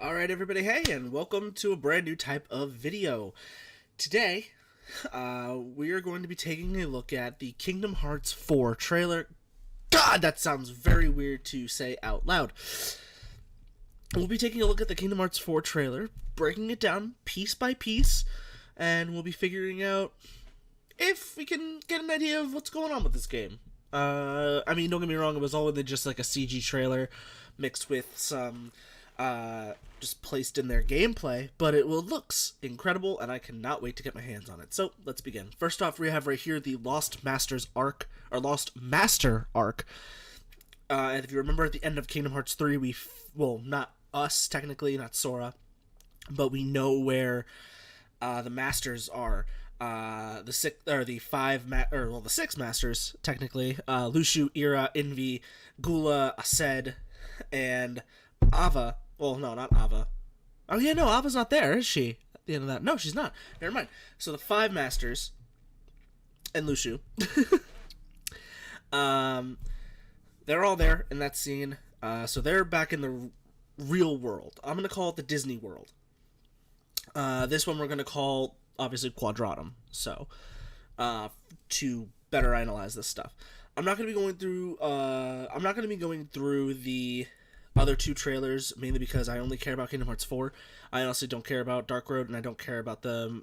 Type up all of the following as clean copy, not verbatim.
Alright everybody, hey, and welcome to a brand new type of video. Today, we are going to be taking a look at the Kingdom Hearts 4 trailer. God, that sounds very weird to say out loud. We'll be taking a look at the Kingdom Hearts 4 trailer, breaking it down piece by piece, and we'll be figuring out if we can get an idea of what's going on with this game. I mean, don't get me wrong, it was all just like a CG trailer mixed with some just placed in their gameplay, but it looks incredible, and I cannot wait to get my hands on it. So let's begin. First off, we have right here the Lost Masters arc, or Lost Master arc. And if you remember, at the end of Kingdom Hearts 3, well, not us technically, not Sora, but we know where the Masters are. The six Masters technically: Lushu, Ira, Envy, Gula, Aced, and Ava. Well, no, not Ava. Oh, yeah, no, Ava's not there, is she? At the end of that. No, she's not. Never mind. So the 5 Masters and Lushu. They're all there in that scene. So they're back in the real world. I'm going to call it the Disney world. This one we're going to call, obviously, Quadratum. So, to better analyze this stuff. I'm not going to be going through the other 2 trailers, mainly because I only care about Kingdom Hearts 4. I honestly don't care about Dark Road, and I don't care about the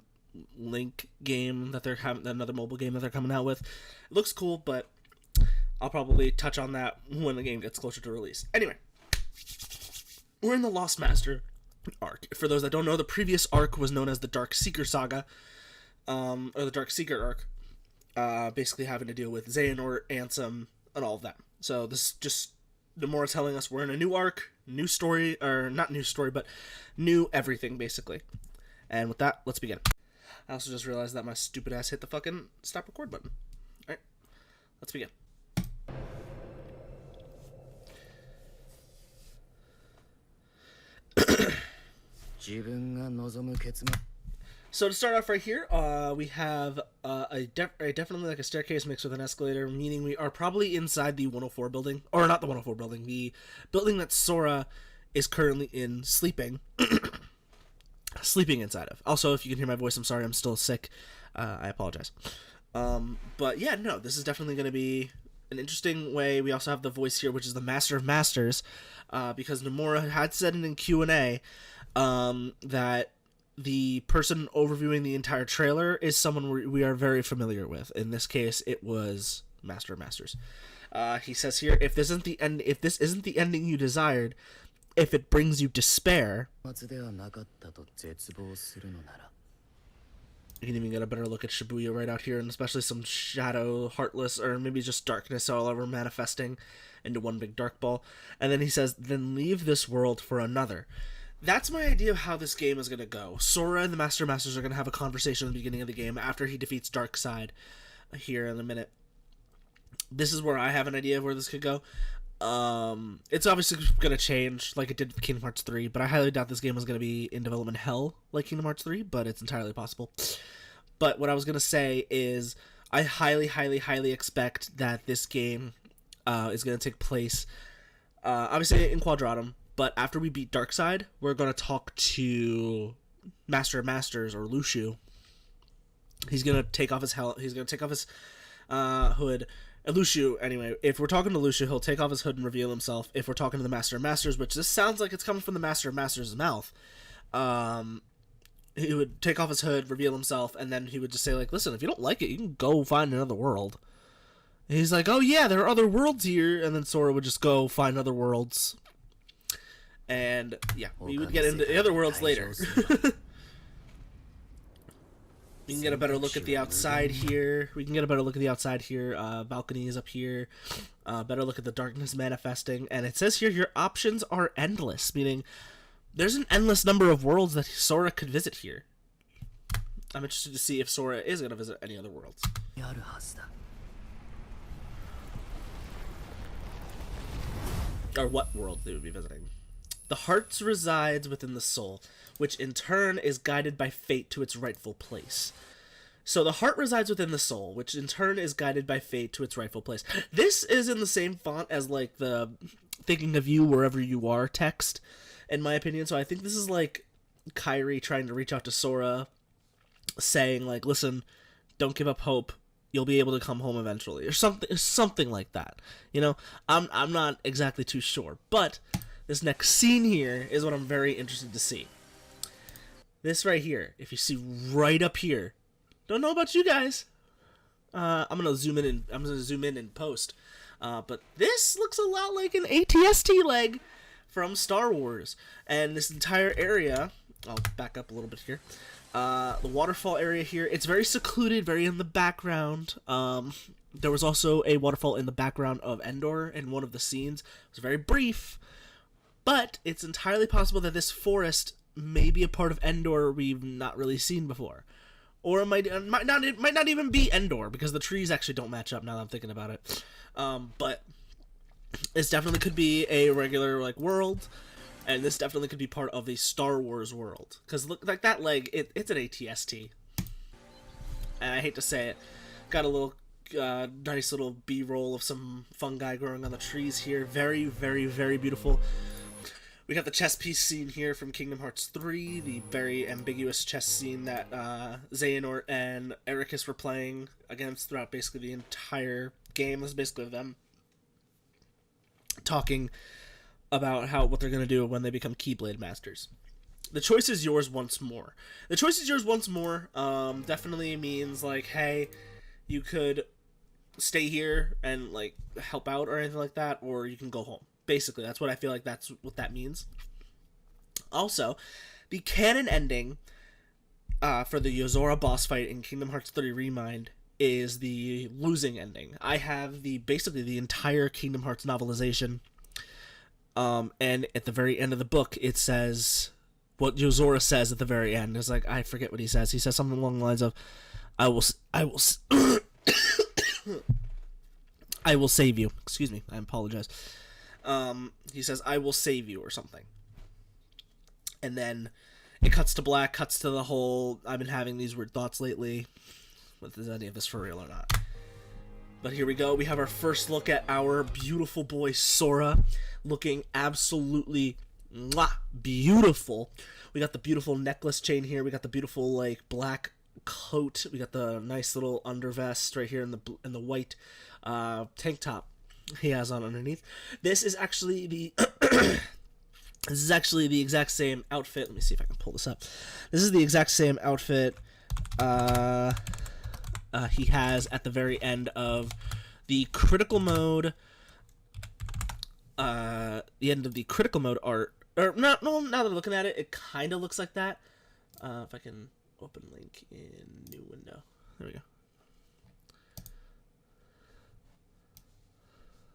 Link game that they're having, another mobile game that they're coming out with. It looks cool, but I'll probably touch on that when the game gets closer to release. Anyway, we're in the Lost Master arc. For those that don't know, the previous arc was known as the Dark Seeker Saga, or the Dark Seeker arc, basically having to deal with Xehanort, Ansem, and all of that. So this just Nomura's telling us we're in a new arc, new story, or not new story, but new everything, basically. And with that, let's begin. I also just realized that my stupid ass hit the fucking stop record button. Alright, let's begin. So to start off right here, we have definitely like a staircase mixed with an escalator, meaning we are probably inside the 104 building, or not the 104 building, the building that Sora is currently in sleeping inside of. Also, if you can hear my voice, I'm sorry, I'm still sick. I apologize. But yeah, no, this is definitely going to be an interesting way. We also have the voice here, which is the Master of Masters, because Nomura had said in Q&A that the person overviewing the entire trailer is someone we are very familiar with. In this case, it was Master of Masters. He says here, if this isn't the ending you desired, if it brings you despair. You can even get a better look at Shibuya right out here, and especially some shadow, heartless, or maybe just darkness all over manifesting into one big dark ball. And then he says, then leave this world for another. That's my idea of how this game is going to go. Sora and the Master Masters are going to have a conversation at the beginning of the game after he defeats Darkseid here in a minute. This is where I have an idea of where this could go. It's obviously going to change like it did with Kingdom Hearts 3, but I highly doubt this game is going to be in development hell like Kingdom Hearts 3, but it's entirely possible. But what I was going to say is I highly, highly, highly expect that this game is going to take place, obviously in Quadratum. But after we beat Darkseid, we're going to talk to Master of Masters, or Lushu. He's going to take off his he's going to take off his hood. Lushu, anyway, if we're talking to Lushu, he'll take off his hood and reveal himself. If we're talking to the Master of Masters, which this sounds like it's coming from the Master of Masters' mouth, he would take off his hood, reveal himself, and then he would just say, like, listen, if you don't like it, you can go find another world. And he's like, oh yeah, there are other worlds here, and then Sora would just go find other worlds. And, yeah, we would get into the other worlds later. We can get a better look at the outside here. Balconies up here. Better look at the darkness manifesting. And it says here, your options are endless, meaning there's an endless number of worlds that Sora could visit here. I'm interested to see if Sora is going to visit any other worlds. Or what world they would be visiting. The heart resides within the soul, which in turn is guided by fate to its rightful place. So the heart resides within the soul, which in turn is guided by fate to its rightful place. This is in the same font as like the thinking of you wherever you are text, in my opinion. So I think this is like Kyrie trying to reach out to Sora, saying like, listen, don't give up hope. You'll be able to come home eventually, or something like that. You know, I'm not exactly too sure, but this next scene here is what I'm very interested to see. This right here, if you see right up here, don't know about you guys. I'm gonna zoom in post. But this looks a lot like an ATST leg from Star Wars, and this entire area. I'll back up a little bit here. The waterfall area here, it's very secluded, very in the background. There was also a waterfall in the background of Endor in one of the scenes. It was very brief, but it's entirely possible that this forest may be a part of Endor we've not really seen before. Or it might not even be Endor, because the trees actually don't match up now that I'm thinking about it. But this definitely could be a regular like world. And this definitely could be part of the Star Wars world. Because look, like that leg, it's an ATST. And I hate to say it. Got a little nice little B-roll of some fungi growing on the trees here. Very, very, very beautiful. We got the chess piece scene here from Kingdom Hearts 3. The very ambiguous chess scene that Xehanort and Ericus were playing against throughout basically the entire game. This is basically them talking about what they're going to do when they become Keyblade Masters. The choice is yours once more. The choice is yours once more definitely means, like, hey, you could stay here and, like, help out or anything like that, or you can go home. Basically, that's what I feel like that's what that means. Also, the canon ending for the Yozora boss fight in Kingdom Hearts 3 Remind is the losing ending. I have basically the entire Kingdom Hearts novelization. And at the very end of the book, it says what Yozora says at the very end. It's like, I forget what he says. He says something along the lines of, I will I will save you. Excuse me. I apologize. He says, I will save you or something. And then it cuts to black, cuts to the whole, I've been having these weird thoughts lately. Is any of this for real or not? But here we go. We have our first look at our beautiful boy Sora, looking absolutely beautiful. We got the beautiful necklace chain here. We got the beautiful like black coat. We got the nice little undervest right here in the white tank top he has on underneath. This is actually the exact same outfit. Let me see if I can pull this up. This is the exact same outfit he has at the very end of the critical mode. The end of the critical mode art. Or no, now that I'm looking at it, it kind of looks like that. If I can open link in new window. There we go.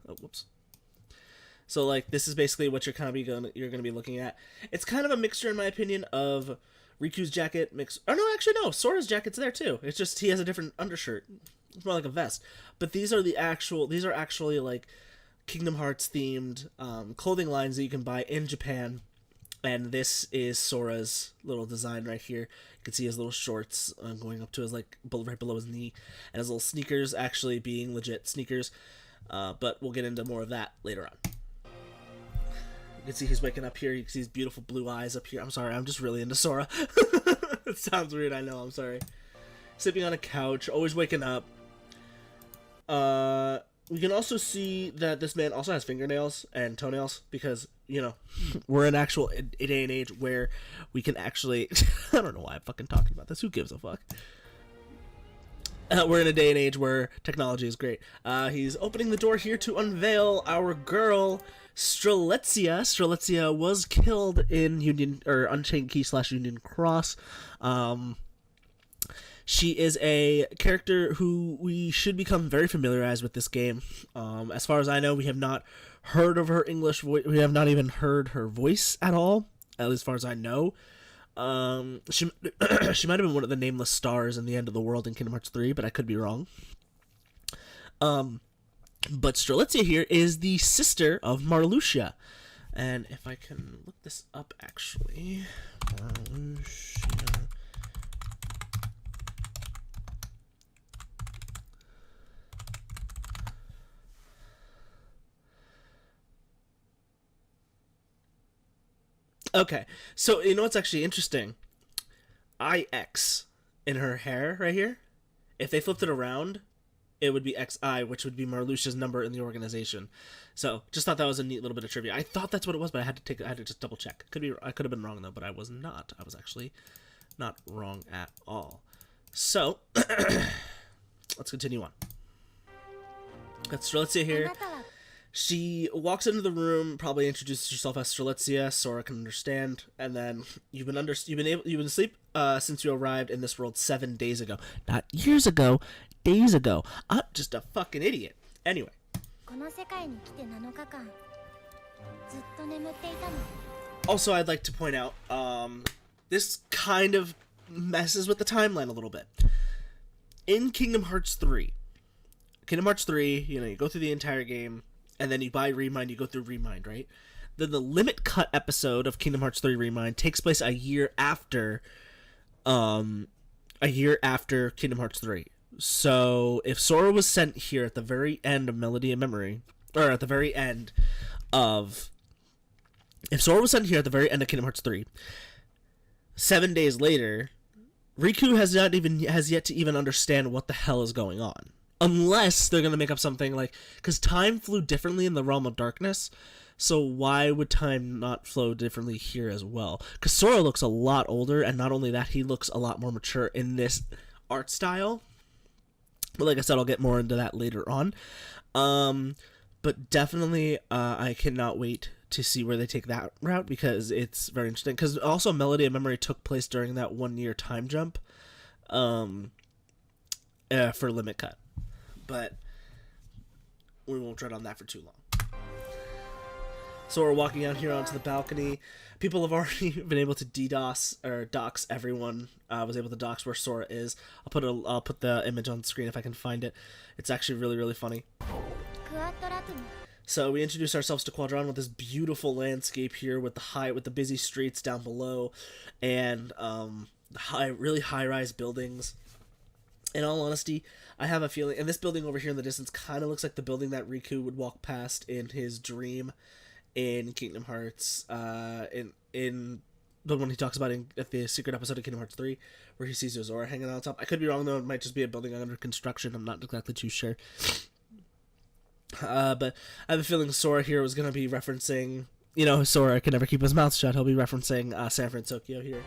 Oh, whoops. So like this is basically what you're gonna be looking at. It's kind of a mixture, in my opinion, of Riku's jacket mix. Oh no, actually no, Sora's jacket's there too. It's just he has a different undershirt. It's more like a vest. But these are actually like Kingdom Hearts themed clothing lines that you can buy in Japan. And this is Sora's little design right here. You can see his little shorts going up to his like right below his knee, and his little sneakers actually being legit sneakers. But we'll get into more of that later on. You can see he's waking up here. You can see his beautiful blue eyes up here. I'm sorry, I'm just really into Sora. It sounds weird, I know, I'm sorry. Sitting on a couch, always waking up. We can also see that this man also has fingernails and toenails because, you know, we're in actual a day and age where we can actually... I don't know why I'm fucking talking about this. Who gives a fuck? We're in a day and age where technology is great. He's opening the door here to unveil our girl, Strelitzia. Strelitzia was killed in Unchained Key / Union Cross. She is a character who we should become very familiarized with this game. As far as I know, we have not heard of her English voice. We have not even heard her voice at all, at least as far as I know. She might have been one of the nameless stars in the end of the world in Kingdom Hearts 3, but I could be wrong. But Strelitzia here is the sister of Marluxia. And if I can look this up, actually. Marluxia. Okay, so you know what's actually interesting? IX in her hair right here. If they flipped it around, it would be XI, which would be Marluxia's number in the organization. So just thought that was a neat little bit of trivia. I thought that's what it was, but I had to just double check. I could have been wrong though, but I was not. I was actually not wrong at all. So let's continue on. Let's see here. She walks into the room, probably introduces herself as Strelitzia. Sora can understand, and then you've been asleep since you arrived in this world 7 days ago, not years ago, days ago. I'm just a fucking idiot. Anyway. Also, I'd like to point out, this kind of messes with the timeline a little bit. In Kingdom Hearts 3, you know, you go through the entire game. And then you buy Remind, you go through Remind, right? Then the Limit Cut episode of Kingdom Hearts 3 Remind takes place a year after Kingdom Hearts 3. So if Sora was sent here at the very end of Melody and Memory, or at the very end of... If Sora was sent here at the very end of Kingdom Hearts 3, 7 days later, Riku has yet to even understand what the hell is going on. Unless they're going to make up something like... Because time flew differently in the Realm of Darkness, so why would time not flow differently here as well? Because Sora looks a lot older, and not only that, he looks a lot more mature in this art style. But like I said, I'll get more into that later on. But definitely, I cannot wait to see where they take that route, because it's very interesting. Because also, Melody and Memory took place during that 1 year time jump for Limit Cut. But we won't tread on that for too long. So we're walking out here onto the balcony. People have already been able to dox everyone. I was able to dox where Sora is. I'll put the image on the screen if I can find it. It's actually really, really funny. So we introduce ourselves to Quadron with this beautiful landscape here with the busy streets down below, and really high-rise buildings. In all honesty, I have a feeling, and this building over here in the distance kind of looks like the building that Riku would walk past in his dream in Kingdom Hearts, in the one he talks about at the secret episode of Kingdom Hearts 3, where he sees Zora hanging on top. I could be wrong, though. It might just be a building under construction. I'm not exactly too sure. But I have a feeling Sora here was going to be referencing, you know, Sora can never keep his mouth shut. He'll be referencing San Francisco here.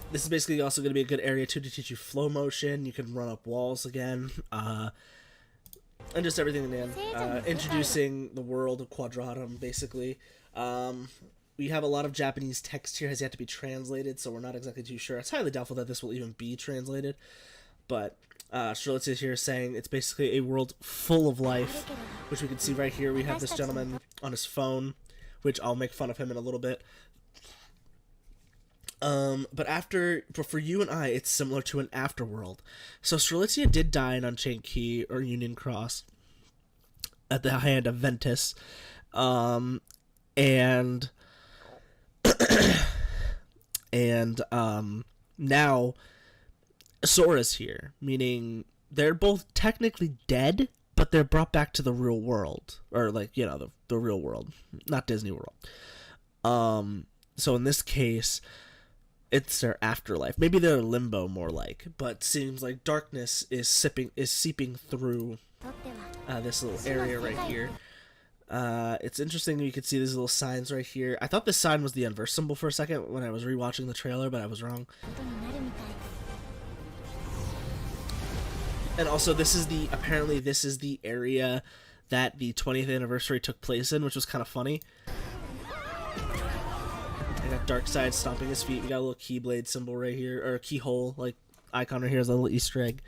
This is basically also going to be a good area, too, to teach you flow motion. You can run up walls again. And just everything, man. Introducing the world of Quadratum, basically. We have a lot of Japanese text here. Has yet to be translated, so we're not exactly too sure. It's highly doubtful that this will even be translated. But Strelitzia is here saying it's basically a world full of life, which we can see right here. We have this gentleman on his phone, which I'll make fun of him in a little bit. But for you and I, it's similar to an afterworld. So Strelitzia did die in Unchained Key or Union Cross at the hand of Ventus, and now Sora's here, meaning they're both technically dead, but they're brought back to the real world, or like, you know, the real world, not Disney World. So in this case, it's their afterlife. Maybe they're limbo more like, but seems like darkness is seeping through this little area right here. It's interesting. You can see these little signs right here. I thought this sign was the inverse symbol for a second when I was rewatching the trailer, but I was wrong. And also, apparently this is the area that the 20th anniversary took place in, which was kind of funny. I got Darkseid stomping his feet. We got a little Keyblade symbol right here, or keyhole, like, icon right here is a little Easter egg.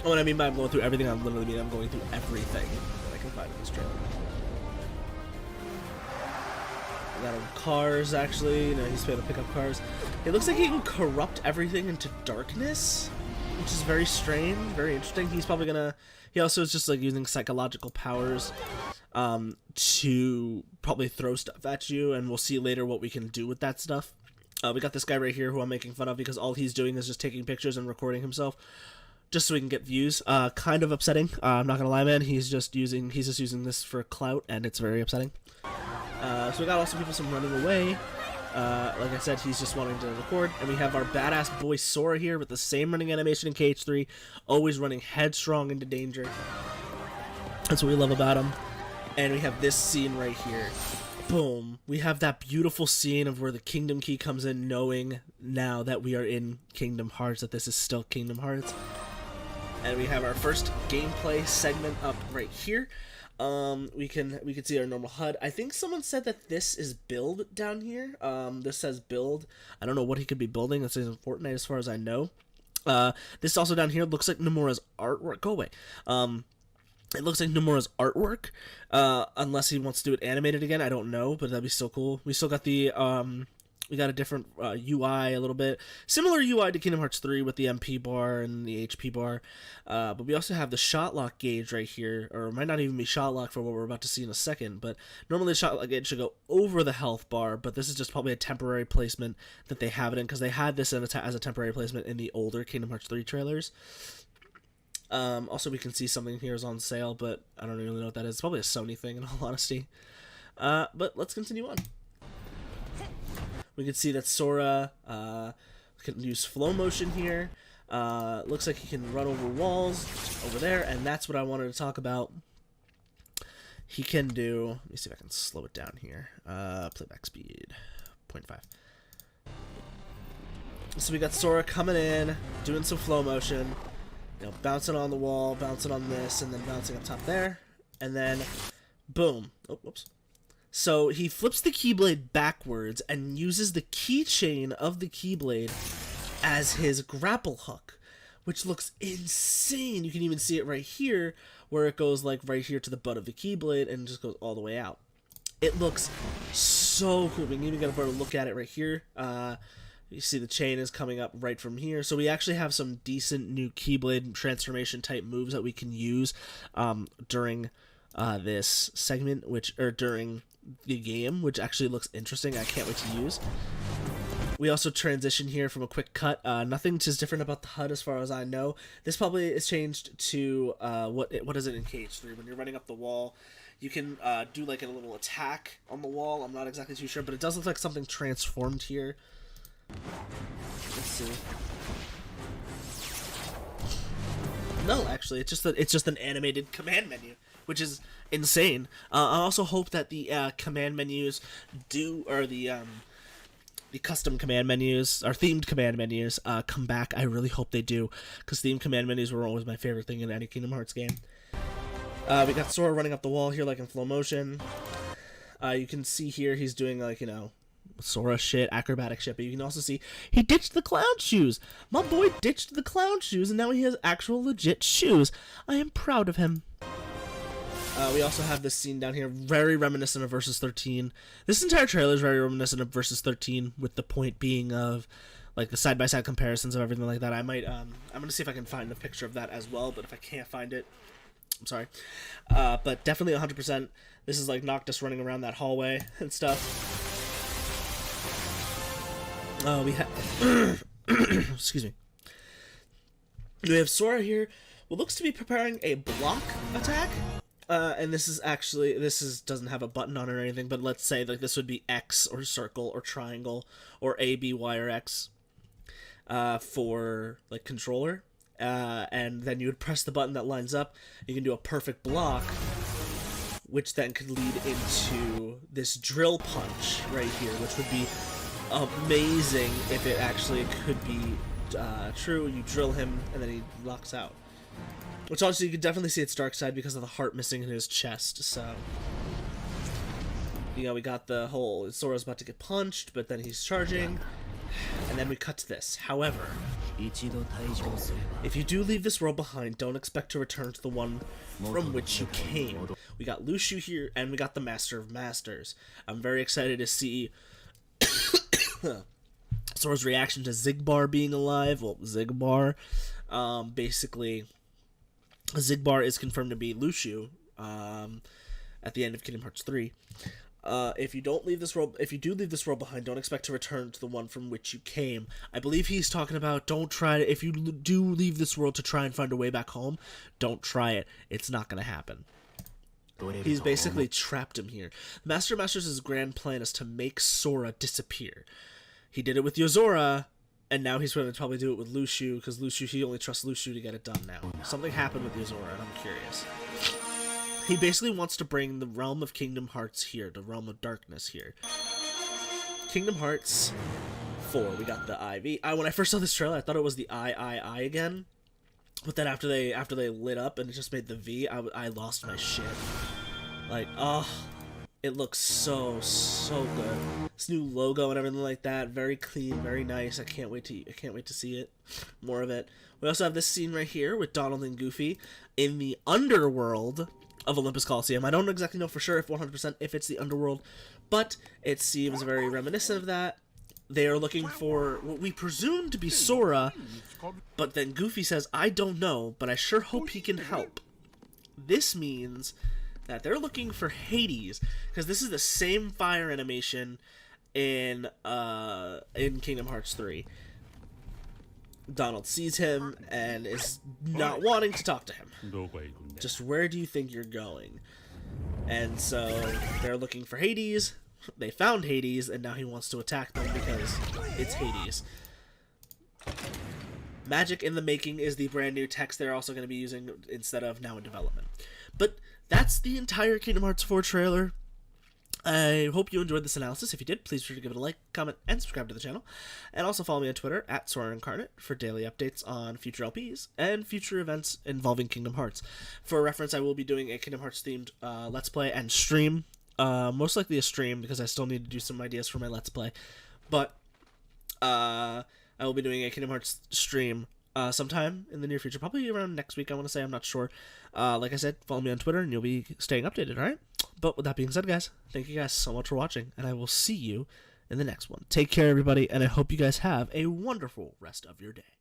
What I mean by I'm going through everything, I'm literally mean I'm going through everything that I can find in this trailer. I got him cars, actually. You know, he's able to pick up cars. It looks like he can corrupt everything into darkness, which is very strange, very interesting. He's probably gonna... He also is just, like, using psychological powers to probably throw stuff at you, and we'll see later what we can do with that stuff. We got this guy right here who I'm making fun of because all he's doing is just taking pictures and recording himself. just so we can get views. Kind of upsetting. I'm not gonna lie, man. He's just using this for clout, and it's very upsetting. So we got also people some running away. Like I said, he's just wanting to record. And we have our badass boy Sora here with the same running animation in KH3, always running headstrong into danger. That's what we love about him. And we have this scene right here. Boom. We have that beautiful scene of where the Kingdom Key comes in, knowing now that we are in Kingdom Hearts, that this is still Kingdom Hearts. And we have our first gameplay segment up right here. We can see our normal HUD. I think someone said that this is build down here. This says build. I don't know what he could be building. This isn't Fortnite as far as I know. This also down here looks like Nomura's artwork. Go away. It looks like Nomura's artwork, unless he wants to do it animated again. I don't know, but that'd be so cool. We still got the, we got a different UI a little bit. Similar UI to Kingdom Hearts 3 with the MP bar and the HP bar. But we also have the shot lock gauge right here, or it might not even be shot lock for what we're about to see in a second, but normally the shot lock gauge should go over the health bar, but this is just probably a temporary placement that they have it in, because they had this as a temporary placement in the older Kingdom Hearts 3 trailers. Also, we can see something here is on sale, but I don't really know what that is. It's probably a Sony thing, in all honesty. But let's continue on. We can see that Sora can use flow motion here. Looks like he can run over walls over there, and that's what I wanted to talk about. He can do... Let me see if I can slow it down here. Playback speed, 0.5. So we got Sora coming in, doing some flow motion. You know, bouncing on the wall, bouncing on this, and then bouncing up top there. And then, boom. Oh, whoops. So he flips the Keyblade backwards and uses the keychain of the Keyblade as his grapple hook, which looks insane. You can even see it right here, where it goes like right here to the butt of the Keyblade and just goes all the way out. It looks so cool. We can even get a better look at it right here. You see the chain is coming up right from here. So we actually have some decent new Keyblade transformation type moves that we can use during this segment, during the game, which actually looks interesting. I can't wait to use. We also transition here from a quick cut. Nothing is different about the HUD as far as I know. This probably is changed to what is it in KH3? When you're running up the wall, you can do like a little attack on the wall. I'm not exactly too sure, but it does look like something transformed here. Let's see. No, actually, it's just an animated command menu, which is insane. I also hope that the command menus or the custom command menus, or themed command menus, come back. I really hope they do, because themed command menus were always my favorite thing in any Kingdom Hearts game. We got Sora running up the wall here, like in flow motion. You can see here he's doing, like, you know, Sora shit, acrobatic shit, but you can also see he ditched the clown shoes. My boy ditched the clown shoes, and now he has actual legit shoes. I am proud of him. We also have this scene down here, very reminiscent of Versus 13. This entire trailer is very reminiscent of Versus 13, with the point being of, like, the side-by-side comparisons of everything like that. I might, I'm gonna see if I can find a picture of that as well, but if I can't find it, I'm sorry. But definitely 100%, this is like Noctis running around that hallway and stuff. We have excuse me. We have Sora here, who looks to be preparing a block attack. And this doesn't have a button on it or anything, but let's say like this would be X or circle or triangle or A, B, Y, or X for like controller. And then you would press the button that lines up. You can do a perfect block, which then could lead into this drill punch right here, which would be amazing if it actually could be true. You drill him and then he knocks out. Which also you can definitely see its dark side because of the heart missing in his chest. So, you know, we got the whole Sora's about to get punched, but then he's charging, and then we cut to this. However, if you do leave this world behind, don't expect to return to the one from which you came. We got Lucio here, and we got the Master of Masters. I'm very excited to see Sora's reaction to Xigbar being alive. Well, Xigbar, basically, Xigbar is confirmed to be Lucio at the end of Kingdom Hearts 3. If you don't leave this world, if you do leave this world behind, don't expect to return to the one from which you came. I believe he's talking about don't try to, if you do leave this world to try and find a way back home, don't try it. It's not going to happen. He's basically trapped him here. Master Masters' grand plan is to make Sora disappear. He did it with Yozora, and now he's going to probably do it with Lushu, because he only trusts Lushu to get it done now. Something happened with Yozora, and I'm curious. He basically wants to bring the realm of Kingdom Hearts here, the realm of darkness here. Kingdom Hearts 4, we got the IV. When I first saw this trailer, I thought it was the I again. But then after they lit up and it just made the V, I lost my shit. Like, oh, it looks so good. This new logo and everything like that, very clean, very nice. I can't wait to see it, more of it. We also have this scene right here with Donald and Goofy in the underworld of Olympus Coliseum. I don't exactly know for sure if 100% if it's the underworld, but it seems very reminiscent of that. They are looking for what we presume to be Sora, but then Goofy says, I don't know, but I sure hope he can help. This means that they're looking for Hades, because this is the same fire animation in Kingdom Hearts 3. Donald sees him and is not wanting to talk to him. Just where do you think you're going? And so they're looking for Hades. They found Hades, and now he wants to attack them because it's Hades. Magic in the Making is the brand new text they're also going to be using instead of now in development. But that's the entire Kingdom Hearts 4 trailer. I hope you enjoyed this analysis. If you did, please be sure to give it a like, comment, and subscribe to the channel. And also follow me on Twitter at SoraIncarnate for daily updates on future LPs and future events involving Kingdom Hearts. For reference, I will be doing a Kingdom Hearts themed Let's Play and stream. Most likely a stream because I still need to do some ideas for my Let's Play. But I will be doing a Kingdom Hearts stream sometime in the near future. Probably around next week, I want to say. I'm not sure. Like I said, follow me on Twitter and you'll be staying updated, alright? But with that being said, guys, thank you guys so much for watching, and I will see you in the next one. Take care, everybody, and I hope you guys have a wonderful rest of your day.